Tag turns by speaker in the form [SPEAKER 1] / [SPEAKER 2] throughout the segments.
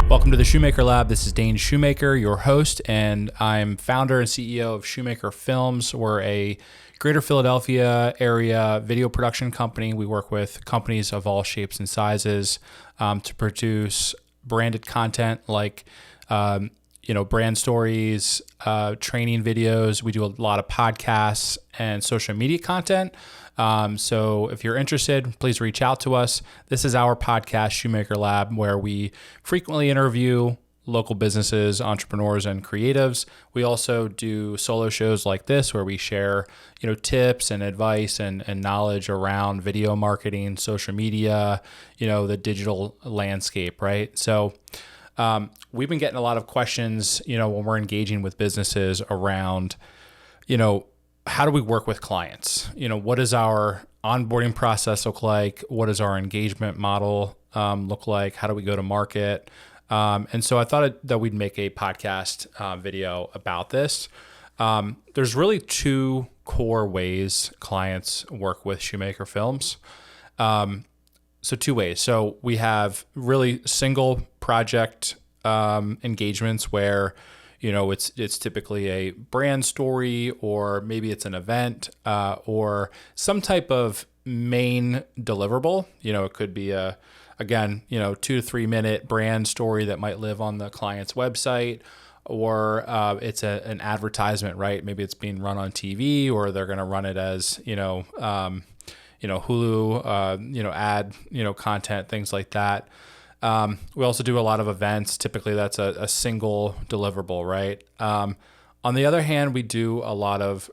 [SPEAKER 1] Welcome to the Shoemaker Lab. This is Dane Shoemaker, your host, and I'm founder and CEO of Shoemaker Films. We're a Greater Philadelphia area video production company. We work with companies of all shapes and sizes to produce branded content like brand stories, training videos. We do a lot of podcasts and social media content. So if you're interested, please reach out to us. This is our podcast, Shoemaker Lab, where we frequently interview local businesses, entrepreneurs, and creatives. We also do solo shows like this where we share, tips and advice and knowledge around video marketing, social media, the digital landscape, right? So we've been getting a lot of questions, when we're engaging with businesses around, how do we work with clients? What does our onboarding process look like? What does our engagement model look like? How do we go to market? And so I thought that we'd make a podcast video about this. There's really two core ways clients work with Shoemaker Films. So two ways. So we have really single project engagements where it's typically a brand story, or maybe it's an event, or some type of main deliverable. It could be 2 to 3 minute brand story that might live on the client's website, or it's an advertisement, right? Maybe it's being run on TV, or they're going to run it as, Hulu, ad, content, things like that. We also do a lot of events. Typically that's a single deliverable, right? On the other hand, we do a lot of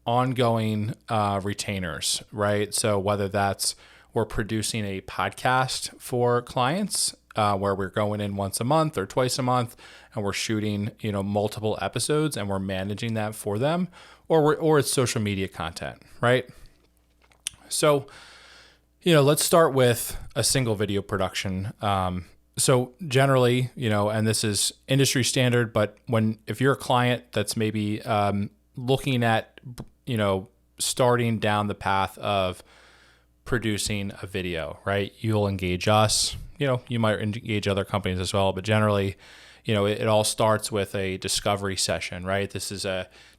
[SPEAKER 1] ongoing retainers, right? So whether that's we're producing a podcast for clients where we're going in once a month or twice a month and we're shooting, multiple episodes and we're managing that for them, or it's social media content, right? So let's start with a single video production. So generally, and this is industry standard, but if you're a client that's maybe looking at, starting down the path of producing a video, right? You'll engage us, you might engage other companies as well, but generally, it all starts with a discovery session, right? This is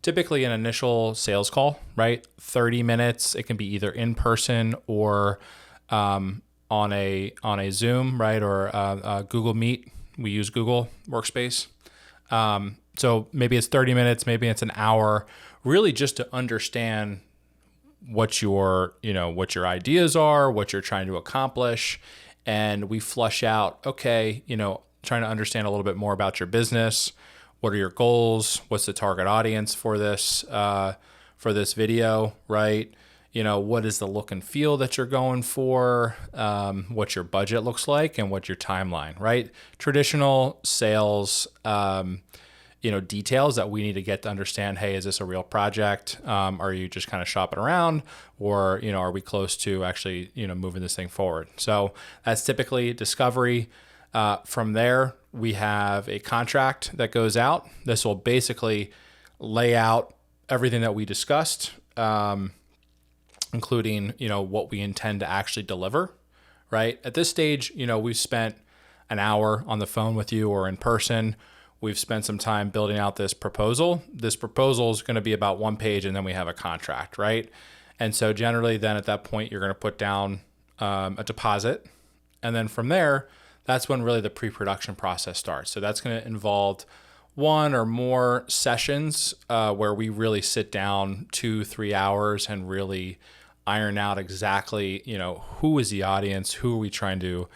[SPEAKER 1] typically an initial sales call, right? 30 minutes. It can be either in person or on a Zoom, right? Or a Google Meet. We use Google Workspace. So maybe it's 30 minutes, maybe it's an hour, really just to understand what your ideas are, what you're trying to accomplish. And we flush out, trying to understand a little bit more about your business. What are your goals? What's the target audience for this video, right? What is the look and feel that you're going for? What your budget looks like and what your timeline, right? Traditional sales, details that we need to get to understand, hey, is this a real project? Are you just kind of shopping around, or, are we close to actually, moving this thing forward? So that's typically discovery. From there, we have a contract that goes out. This will basically lay out everything that we discussed, including, what we intend to actually deliver, right? At this stage, we've spent an hour on the phone with you or in person. We've spent some time building out this proposal. This proposal is going to be about 1 page, and then we have a contract, right? And so generally then at that point, you're going to put down a deposit. And then from there, that's when really the pre-production process starts. So that's going to involve one or more sessions where we really sit down 2-3 hours and really iron out exactly, who is the audience, who are we trying to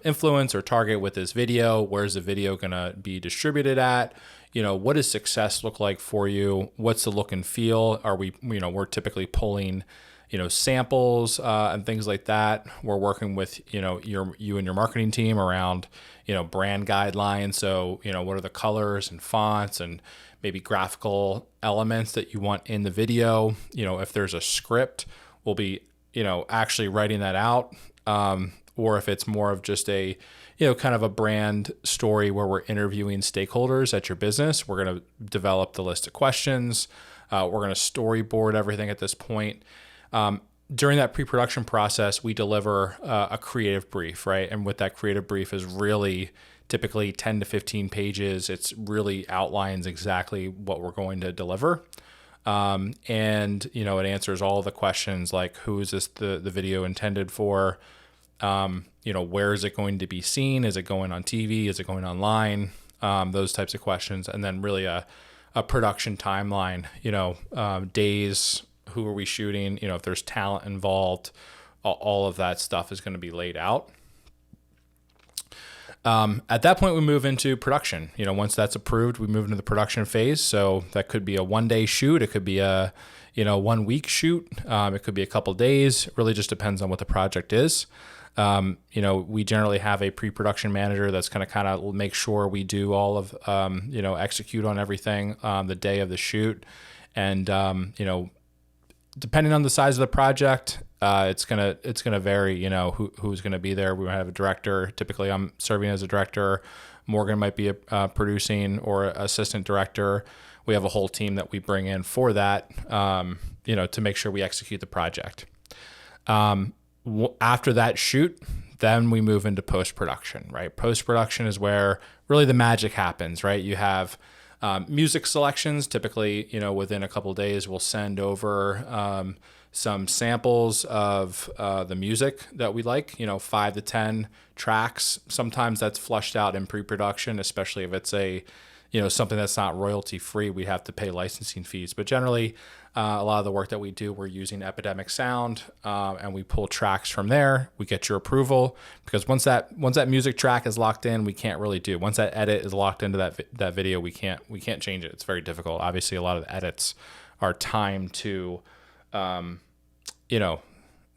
[SPEAKER 1] influence or target with this video, where's the video going to be distributed at, what does success look like for you, what's the look and feel, are we, we're typically pulling, samples and things like that. We're working with, you and your marketing team around, brand guidelines. So, what are the colors and fonts and maybe graphical elements that you want in the video? If there's a script, we'll be, actually writing that out. Or if it's more of just a, kind of a brand story where we're interviewing stakeholders at your business, we're going to develop the list of questions. We're going to storyboard everything at this point. during that pre-production process, we deliver a creative brief, right? And with that creative brief is really typically 10 to 15 pages. It's really outlines exactly what we're going to deliver. And, it answers all the questions like, who is this the video intended for? Where is it going to be seen? Is it going on TV? Is it going online? Those types of questions. And then really a production timeline, days, who are we shooting? If there's talent involved, all of that stuff is going to be laid out. At that point, we move into production. Once that's approved, we move into the production phase. So that could be a 1-day shoot. It could be a, 1-week shoot. It could be a couple days. It really just depends on what the project is. We generally have a pre-production manager that's going to kind of make sure we do all of, execute on everything the day of the shoot. And, depending on the size of the project, it's gonna vary. Who's gonna be there. We might have a director. Typically, I'm serving as a director. Morgan might be producing or assistant director. We have a whole team that we bring in for that. To make sure we execute the project. After that shoot, then we move into post-production. Right, post-production is where really the magic happens. Right, you have music selections. Typically, within a couple of days, we'll send over some samples of the music that we like, 5 to 10 tracks. Sometimes that's flushed out in pre-production, especially if it's something that's not royalty free. We have to pay licensing fees. But generally, a lot of the work that we do, we're using Epidemic Sound, and we pull tracks from there. We get your approval, because once that music track is locked in, we can't really do. Once that edit is locked into that video, we can't change it. It's very difficult. Obviously, a lot of the edits are timed to, the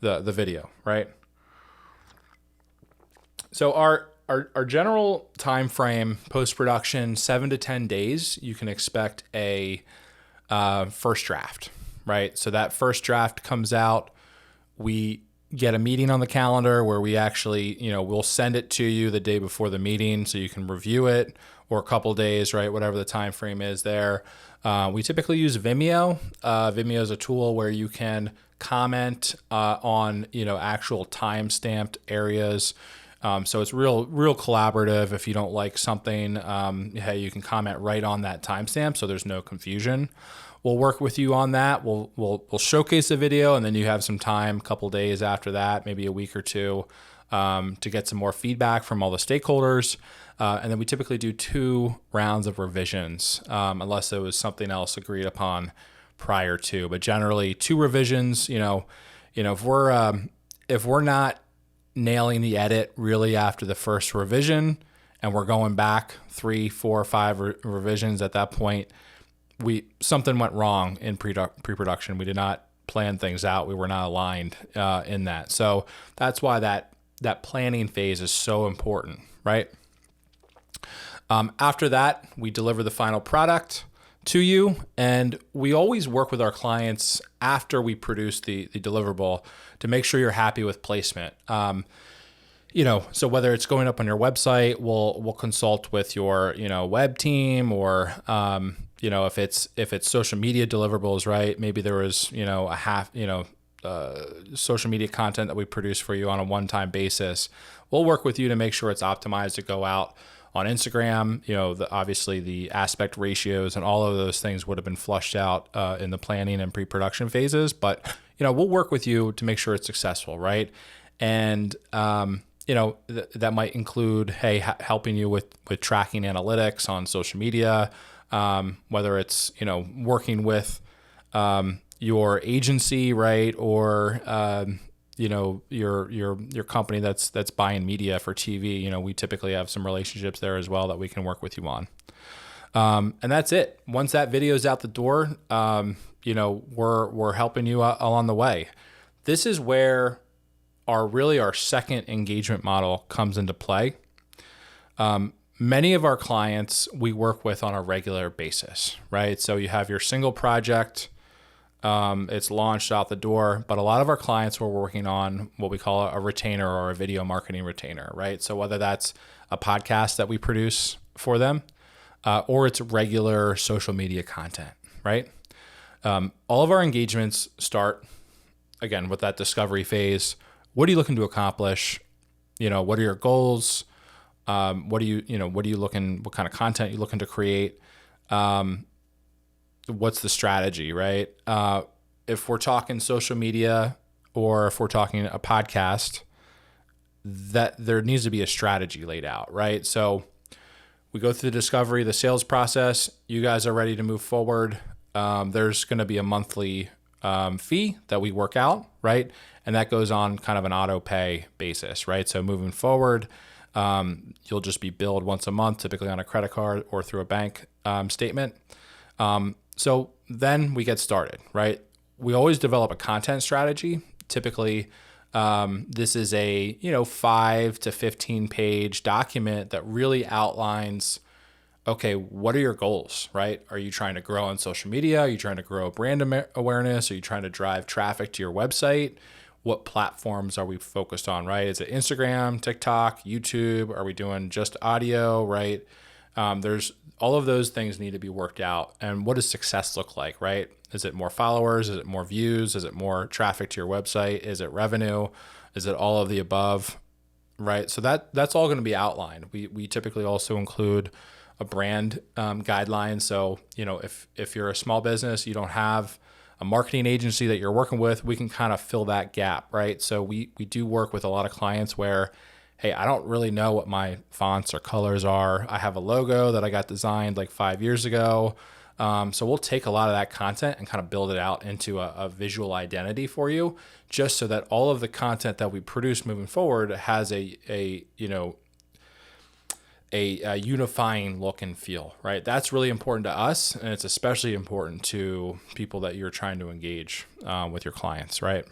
[SPEAKER 1] video, right? So our general time frame post-production, 7 to 10 days. You can expect a first draft, right? So that first draft comes out. We get a meeting on the calendar where we actually, we'll send it to you the day before the meeting so you can review it, or a couple days, right? Whatever the time frame is there. We typically use Vimeo. Vimeo is a tool where you can comment on, actual time-stamped areas. So it's real collaborative. If you don't like something, hey, you can comment right on that timestamp, so there's no confusion. We'll work with you on that. We'll showcase the video, and then you have some time, a couple days after that, maybe a week or two, to get some more feedback from all the stakeholders. And then we typically do 2 rounds of revisions, unless there was something else agreed upon prior to. But generally, 2 revisions. If we're not nailing the edit really after the first revision, and we're going back 3, 4, 5 revisions at that point, something went wrong in pre-production. We did not plan things out. We were not aligned in that. So that's why that planning phase is so important, right? After that, we deliver the final product to you, and we always work with our clients after we produce the deliverable to make sure you're happy with placement. So whether it's going up on your website, we'll consult with your web team, or if it's social media deliverables, right? Maybe there was a half social media content that we produce for you on a one-time basis. We'll work with you to make sure it's optimized to go out on Instagram. Obviously the aspect ratios and all of those things would have been flushed out in the planning and pre-production phases, but we'll work with you to make sure it's successful, right? And that might include, hey, helping you with tracking analytics on social media, whether it's working with your agency, right, or your company that's buying media for TV. We typically have some relationships there as well that we can work with you on. And that's it. Once that video is out the door, we're helping you along the way. This is where our second engagement model comes into play. Many of our clients we work with on a regular basis, right? So you have your single project, it's launched out the door, but a lot of our clients we're working on what we call a retainer, or a video marketing retainer, right? So whether that's a podcast that we produce for them, or it's regular social media content, right? All of our engagements start again, with that discovery phase, what are you looking to accomplish? What are your goals? What are you looking, what kind of content you looking to create? What's the strategy, right? If we're talking social media or if we're talking a podcast, that there needs to be a strategy laid out, right? So we go through the discovery, the sales process. You guys are ready to move forward. There's going to be a monthly fee that we work out, right? And that goes on kind of an auto pay basis, right? So moving forward, you'll just be billed once a month, typically on a credit card or through a bank statement. So then we get started, right? We always develop a content strategy. Typically, this is a 5 to 15 page document that really outlines, okay, what are your goals, right? Are you trying to grow on social media? Are you trying to grow brand awareness? Are you trying to drive traffic to your website? What platforms are we focused on, right? Is it Instagram, TikTok, YouTube? Are we doing just audio, right? There's all of those things need to be worked out. And what does success look like, right? Is it more followers? Is it more views? Is it more traffic to your website? Is it revenue? Is it all of the above, right? So that's all going to be outlined. We typically also include a brand guideline. So, if you're a small business, you don't have a marketing agency that you're working with, we can kind of fill that gap, right? So we do work with a lot of clients where, hey, I don't really know what my fonts or colors are. I have a logo that I got designed like 5 years ago. So we'll take a lot of that content and kind of build it out into a visual identity for you, just so that all of the content that we produce moving forward has a unifying look and feel, right? That's really important to us, and it's especially important to people that you're trying to engage with your clients, right?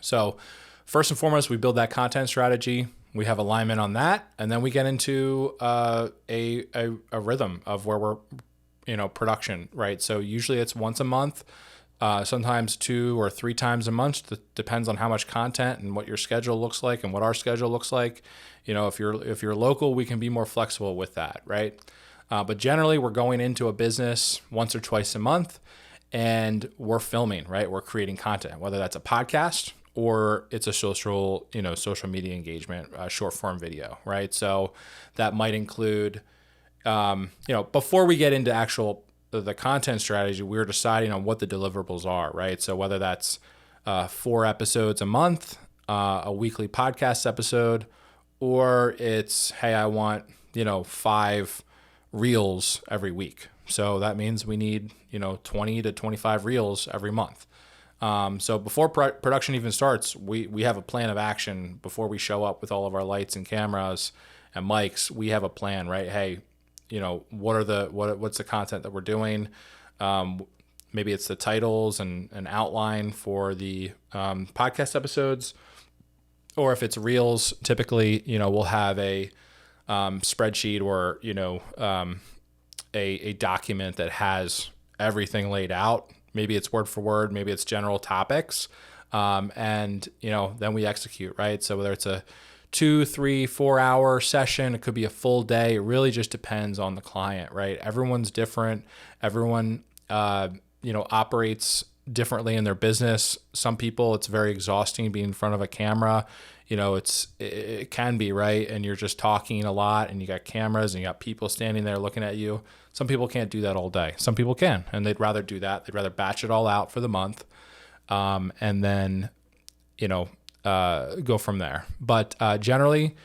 [SPEAKER 1] So first and foremost, we build that content strategy. We have alignment on that, and then we get into a rhythm of where we're, production, right? So usually it's once a month, sometimes 2 or 3 times a month. Depends on how much content and what your schedule looks like and what our schedule looks like. If you're local, we can be more flexible with that, right? But generally, we're going into a business once or twice a month, and we're filming, right? We're creating content, whether that's a podcast or it's a social media engagement, short form video, right? So that might include, before we get into the content strategy, we're deciding on what the deliverables are, right? So whether that's 4 episodes a month, a weekly podcast episode, or it's, hey, I want, 5 reels every week. So that means we need, 20 to 25 reels every month. So before production even starts, we have a plan of action. Before we show up with all of our lights and cameras and mics, we have a plan, right? Hey, what's the content that we're doing? Maybe it's the titles and an outline for the podcast episodes, or if it's reels, typically, we'll have a spreadsheet or, a document that has everything laid out. Maybe it's word for word, maybe it's general topics. And then we execute, right? So whether it's a 2, 3, 4 hour session, it could be a full day. It really just depends on the client, right? Everyone's different. Everyone, operates differently in their business. Some people, it's very exhausting being in front of a camera. It can be, right? And you're just talking a lot, and you got cameras and you got people standing there looking at you. Some people can't do that all day. Some people can, and they'd rather do that. They'd rather batch it all out for the month, and then, go from there. But generally,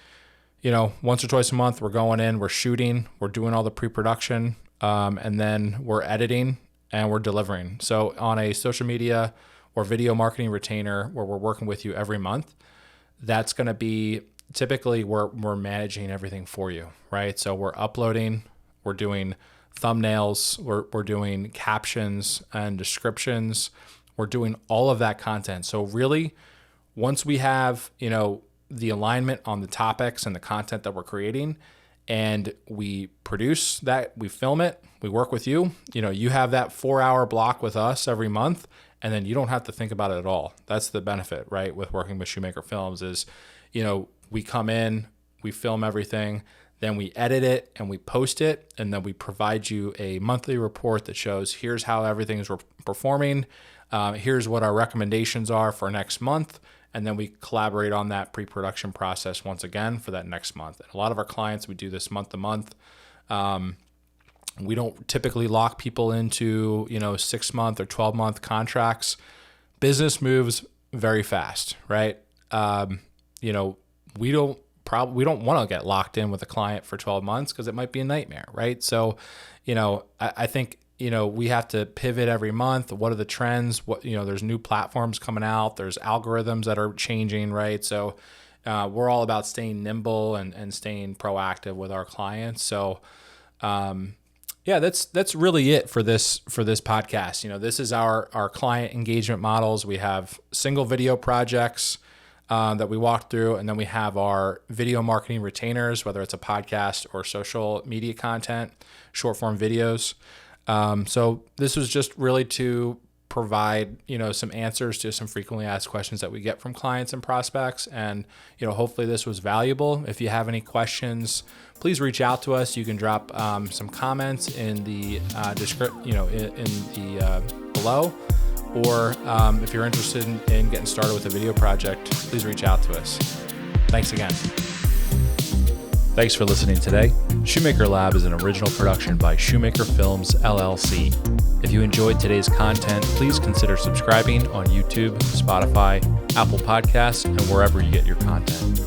[SPEAKER 1] once or twice a month, we're going in, we're shooting, we're doing all the pre-production, and then we're editing and we're delivering. So on a social media or video marketing retainer where we're working with you every month, that's going to be typically we're managing everything for you, right? So we're uploading, we're doing thumbnails, we're doing captions and descriptions, we're doing all of that content. So really, once we have, the alignment on the topics and the content that we're creating, and we produce that, we film it, we work with you, you have that 4-hour block with us every month, and then you don't have to think about it at all. That's the benefit, right, with working with Shoemaker Films is, we come in, we film everything, then we edit it and we post it, and then we provide you a monthly report that shows here's how everything's performing. Here's what our recommendations are for next month. And then we collaborate on that pre-production process once again for that next month. And a lot of our clients, we do this month to month. We don't typically lock people into, 6-month or 12-month contracts. Business moves very fast, right? We don't want to get locked in with a client for 12 months because it might be a nightmare, right? So, I think, we have to pivot every month. What are the trends? There's new platforms coming out. There's algorithms that are changing, right? So we're all about staying nimble and staying proactive with our clients. So, that's really it for this podcast. This is our client engagement models. We have single video projects that we walk through, and then we have our video marketing retainers, whether it's a podcast or social media content, short form videos. So this was just really to provide, some answers to some frequently asked questions that we get from clients and prospects. And, hopefully this was valuable. If you have any questions, please reach out to us. You can drop some comments in the below, or if you're interested in getting started with a video project, please reach out to us. Thanks again. Thanks for listening today. Shoemaker Lab is an original production by Shoemaker Films, LLC. If you enjoyed today's content, please consider subscribing on YouTube, Spotify, Apple Podcasts, and wherever you get your content.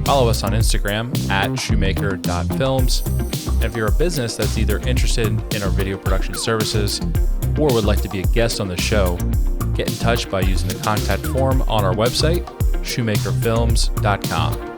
[SPEAKER 1] Follow us on Instagram @shoemaker.films. And if you're a business that's either interested in our video production services or would like to be a guest on the show, get in touch by using the contact form on our website, shoemakerfilms.com.